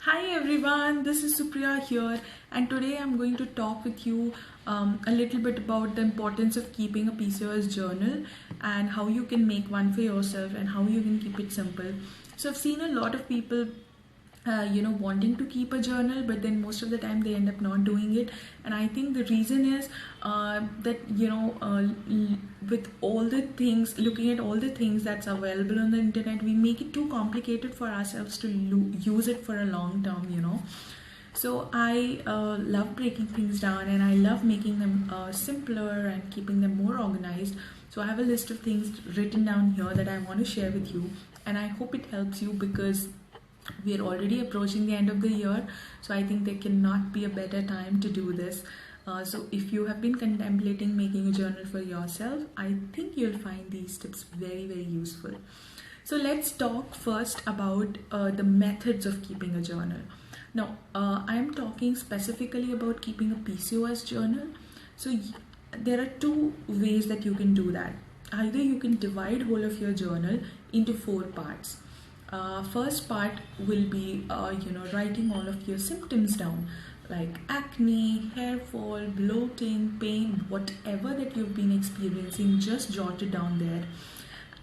Hi everyone, this is Supriya here, and today I'm going to talk with you a little bit about the importance of keeping a PCOS journal and how you can make one for yourself and how you can keep it simple. So I've seen a lot of people wanting to keep a journal, but then most of the time they end up not doing it. And I think the reason is that with all the things, looking at all the things that's available on the internet, we make it too complicated for ourselves to use it for a long term. So I love breaking things down, and I love making them simpler and keeping them more organized. So I have a list of things written down here that I want to share with you, and I hope it helps you because we are already approaching the end of the year. So I think there cannot be a better time to do this. So if you have been contemplating making a journal for yourself, I think you'll find these tips very, very useful. So let's talk first about the methods of keeping a journal. Now, I am talking specifically about keeping a PCOS journal. So there are two ways that you can do that. Either you can divide whole of your journal into 4 parts. First part will be writing all of your symptoms down, like acne, hair fall, bloating, pain, whatever that you've been experiencing, just jot it down there.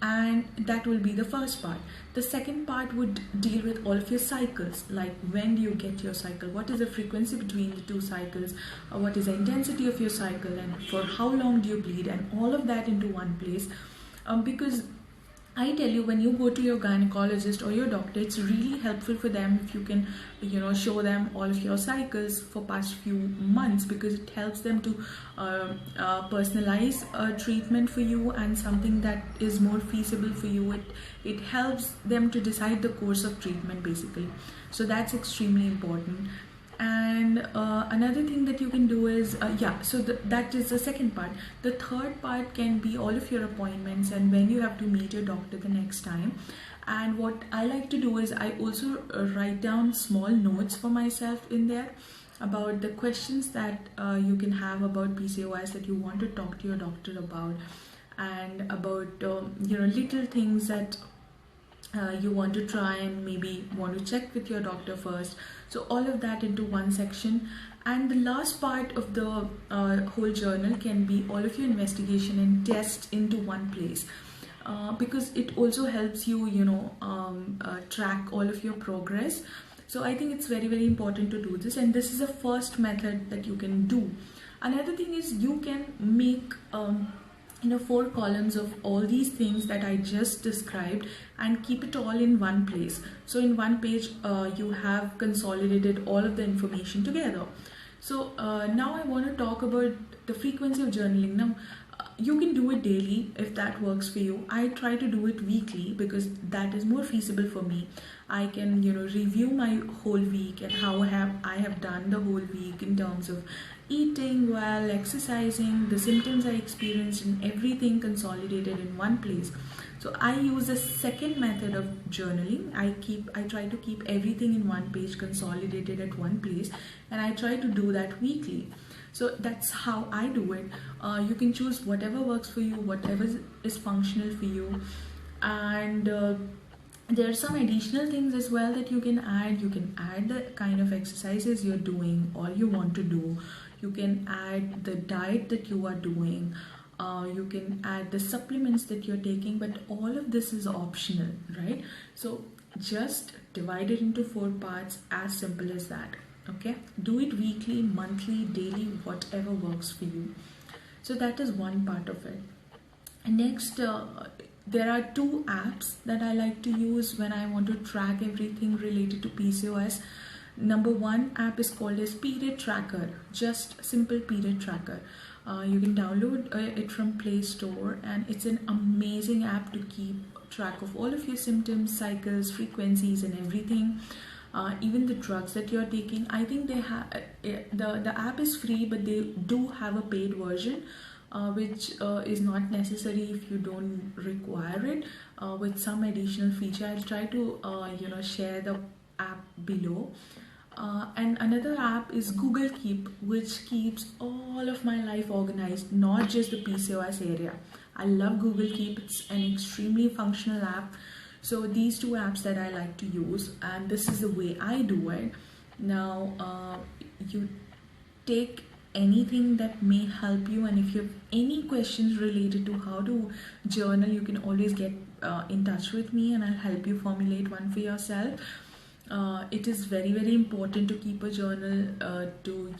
And that will be the first part. The second part would deal with all of your cycles, like when do you get your cycle, what is the frequency between the 2 cycles, what is the intensity of your cycle, and for how long do you bleed, and all of that into one place. Because I tell you, when you go to your gynecologist or your doctor, it's really helpful for them if you can, show them all of your cycles for past few months, because it helps them to personalize a treatment for you and something that is more feasible for you. It helps them to decide the course of treatment basically. So that's extremely important. And another thing that you can do is that is the second part. The third part can be all of your appointments and when you have to meet your doctor the next time. And what I like to do is I also write down small notes for myself in there about the questions that you can have about PCOS that you want to talk to your doctor about, and about little things that you want to try and maybe want to check with your doctor first. So all of that into one section. And the last part of the whole journal can be all of your investigation and tests into one place, because it also helps you track all of your progress. So I think it's very, very important to do this, and this is the first method that you can do. Another thing is you can make 4 columns of all these things that I just described and keep it all in one place. So in one page you have consolidated all of the information together. So now I want to talk about the frequency of journaling. Now you can do it daily if that works for you. I try to do it weekly because that is more feasible for me. I can review my whole week and how I have done the whole week in terms of eating well, exercising, the symptoms I experienced, and everything consolidated in one place. So I use a second method of journaling. I try to keep everything in one page consolidated at one place, and I try to do that weekly. So that's how I do it. You can choose whatever works for you, whatever is functional for you. And there are some additional things as well that you can add. You can add the kind of exercises you're doing or you want to do. You can add the diet that you are doing. You can add the supplements that you're taking, but all of this is optional, right? So just divide it into 4 parts, as simple as that. Okay, do it weekly, monthly, daily, whatever works for you. So that is one part of it. And next, there are 2 apps that I like to use when I want to track everything related to PCOS. Number 1 app is called as Period Tracker, just simple period tracker. You can download it from Play Store, and it's an amazing app to keep track of all of your symptoms, cycles, frequencies, and everything. Even the drugs that you're taking. I think they have the app is free, but they do have a paid version, which is not necessary if you don't require it, with some additional feature. I'll try to share the app below. And another app is Google Keep, which keeps all of my life organized, not just the PCOS area. I love Google Keep. It's an extremely functional app. So these two apps that I like to use, and this is the way I do it. Now you take anything that may help you, and if you have any questions related to how to journal, you can always get in touch with me, and I'll help you formulate one for yourself. It is very, very important to keep a journal, to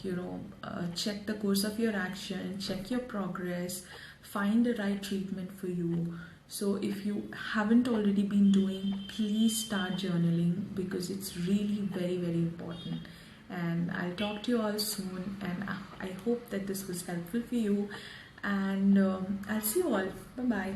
check the course of your action, check your progress, find the right treatment for you. So if you haven't already been doing, please start journaling, because it's really very, very important. And I'll talk to you all soon, and I hope that this was helpful for you, and I'll see you all. Bye bye.